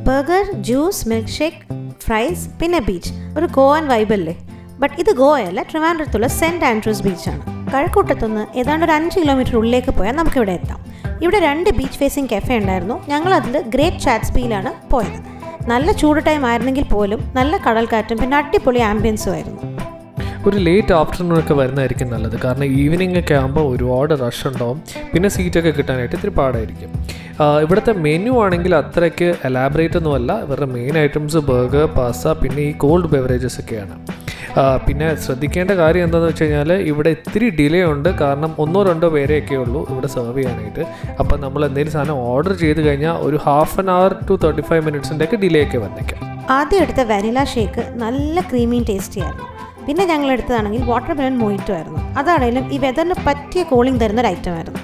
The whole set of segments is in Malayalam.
Burger, juice, milk shake, fries, പിന്നെ ബീച്ച്. ഒരു ഗോവൻ വൈബല്ലേ. ബട്ട് ഇത് ഗോവയല്ല, ട്രിവാൻഡ്രത്തുള്ള സെൻറ്റ് ആൻഡ്രൂസ് ബീച്ചാണ്. കഴക്കൂട്ടത്തുനിന്ന് ഏതാണ്ട് ഒരു 5 കിലോമീറ്റർ ഉള്ളിലേക്ക് പോയാൽ നമുക്കിവിടെ എത്താം. ഇവിടെ 2 ബീച്ച് ഫേസിംഗ് കഫേ ഉണ്ടായിരുന്നു. ഞങ്ങളതിൽ ഗ്രേറ്റ് ചാറ്റ്സ്ബിയിലാണ് പോയത്. നല്ല ചൂട് ടൈം ആയിരുന്നെങ്കിൽ പോലും നല്ല കടൽക്കാറ്റും പിന്നെ അടിപൊളി ആംബിയൻസും ആയിരുന്നു. ഒരു ലേറ്റ് ആഫ്റ്റർനൂൺ ഒക്കെ വരുന്നതായിരിക്കും നല്ലത്. കാരണം ഈവനിങ് ഒക്കെ ആകുമ്പോൾ ഒരുപാട് റഷ് ഉണ്ടാവും, പിന്നെ സീറ്റൊക്കെ കിട്ടാനായിട്ട് ഇത്തിരി പാടായിരിക്കും. ഇവിടുത്തെ മെനു ആണെങ്കിൽ അത്രയ്ക്ക് എലാബറേറ്റ് ഒന്നുമല്ല. ഇവരുടെ മെയിൻ ഐറ്റംസ് ബർഗർ, പാസ്ത, പിന്നെ ഈ കോൾഡ് ബെവറേജസ് ഒക്കെയാണ്. പിന്നെ ശ്രദ്ധിക്കേണ്ട കാര്യം എന്താണെന്ന് വെച്ച് കഴിഞ്ഞാൽ ഇവിടെ ഇത്തിരി ഡിലേ ഉണ്ട്. കാരണം 1-2 പേരെയൊക്കെ ഉള്ളൂ ഇവിടെ സെർവ് ചെയ്യാനായിട്ട്. അപ്പം നമ്മൾ എന്തെങ്കിലും സാധനം ഓർഡർ ചെയ്ത് കഴിഞ്ഞാൽ ഒരു 1/2 hour to 35 minutes ഡിലേ ഒക്കെ വന്നേക്കാം. ആദ്യം എടുത്ത വാനില ഷേക്ക് നല്ല ക്രീമി ടേസ്റ്റി ആയിരുന്നു. പിന്നെ ഞങ്ങൾ എടുത്തതാണെങ്കിൽ വാട്ടർ മെലൺ മൊയ്റ്റോ ആയിരുന്നു. അതാണെങ്കിലും ഈ വെതറിന് പറ്റിയ കൂളിംഗ് തരുന്ന ഒരു ഐറ്റം ആയിരുന്നു.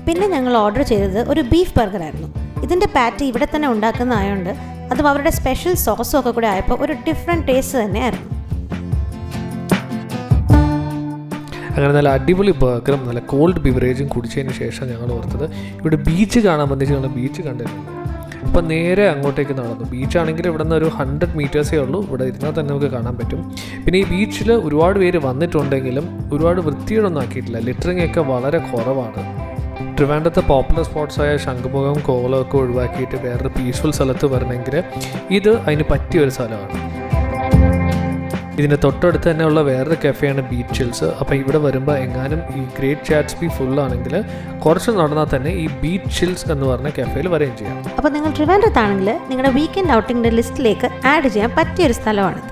പിന്നെ ഞങ്ങൾ ഓർഡർ ചെയ്തത് ഒരു ബീഫ് ബർഗർ ആയിരുന്നു. ഇതിൻ്റെ പാറ്റി ഇവിടെ തന്നെ ഉണ്ടാക്കുന്നതായതുകൊണ്ട് അതും അവരുടെ സ്പെഷ്യൽ സോസും ഒക്കെ കൂടെ ആയപ്പോൾ ഒരു ഡിഫറെൻറ്റ് ടേസ്റ്റ് തന്നെയായിരുന്നു. അങ്ങനെ നല്ല അടിപൊളി ബർഗറും നല്ല കോൾഡ് ബിവറേജും കുടിച്ചതിന് ശേഷം ഞങ്ങൾ ഓർത്തത് ഇവിടെ ബീച്ച് കാണാൻ വന്നിട്ട് ഞങ്ങൾ ബീച്ച് കണ്ടിരുന്നു. അപ്പം നേരെ അങ്ങോട്ടേക്ക് നടന്നു. ബീച്ചാണെങ്കിൽ ഇവിടെ നിന്ന് ഒരു 100 മീറ്റേഴ്സേ ഉള്ളൂ. ഇവിടെ ഇരുന്നാൽ തന്നെ നമുക്ക് കാണാൻ പറ്റും. പിന്നെ ഈ ബീച്ചിൽ ഒരുപാട് പേര് വന്നിട്ടുണ്ടെങ്കിലും ഒരുപാട് വൃത്തിയോടൊന്നും ആക്കിയിട്ടില്ല. ലിറ്ററിങ് ഒക്കെ വളരെ കുറവാണ്. ട്രിവാൻഡ്രത്തെ പോപ്പുലർ സ്പോട്ട്സായ ശംഖുമുഖം, കോവളമൊക്കെ ഒഴിവാക്കിയിട്ട് വേറൊരു പീസ്ഫുൾ സ്ഥലത്ത് വരണമെങ്കിൽ ഇത് അതിന് പറ്റിയൊരു സ്ഥലമാണ്. ഇതിൻ്റെ തൊട്ടടുത്ത് തന്നെയുള്ള വേറൊരു കഫേയാണ് ബീച്ച് ചിൽസ്. അപ്പോൾ ഇവിടെ വരുമ്പോൾ എങ്ങാനും ഈ ഗ്രേറ്റ് ചാറ്റ്സ്ബി ഫുള്ളാണെങ്കിൽ കുറച്ച് നടന്നാൽ തന്നെ ഈ ബീച്ച് ചിൽസ് എന്ന് പറഞ്ഞ കഫേയിൽ വരികയും ചെയ്യാം. അപ്പോൾ നിങ്ങൾ ട്രിവാൻഡ്രത്താണെങ്കിൽ നിങ്ങളുടെ വീക്കെൻഡ് ഔട്ടിങ്ങിൻ്റെ ലിസ്റ്റിലേക്ക് ആഡ് ചെയ്യാൻ പറ്റിയൊരു സ്ഥലമാണിത്.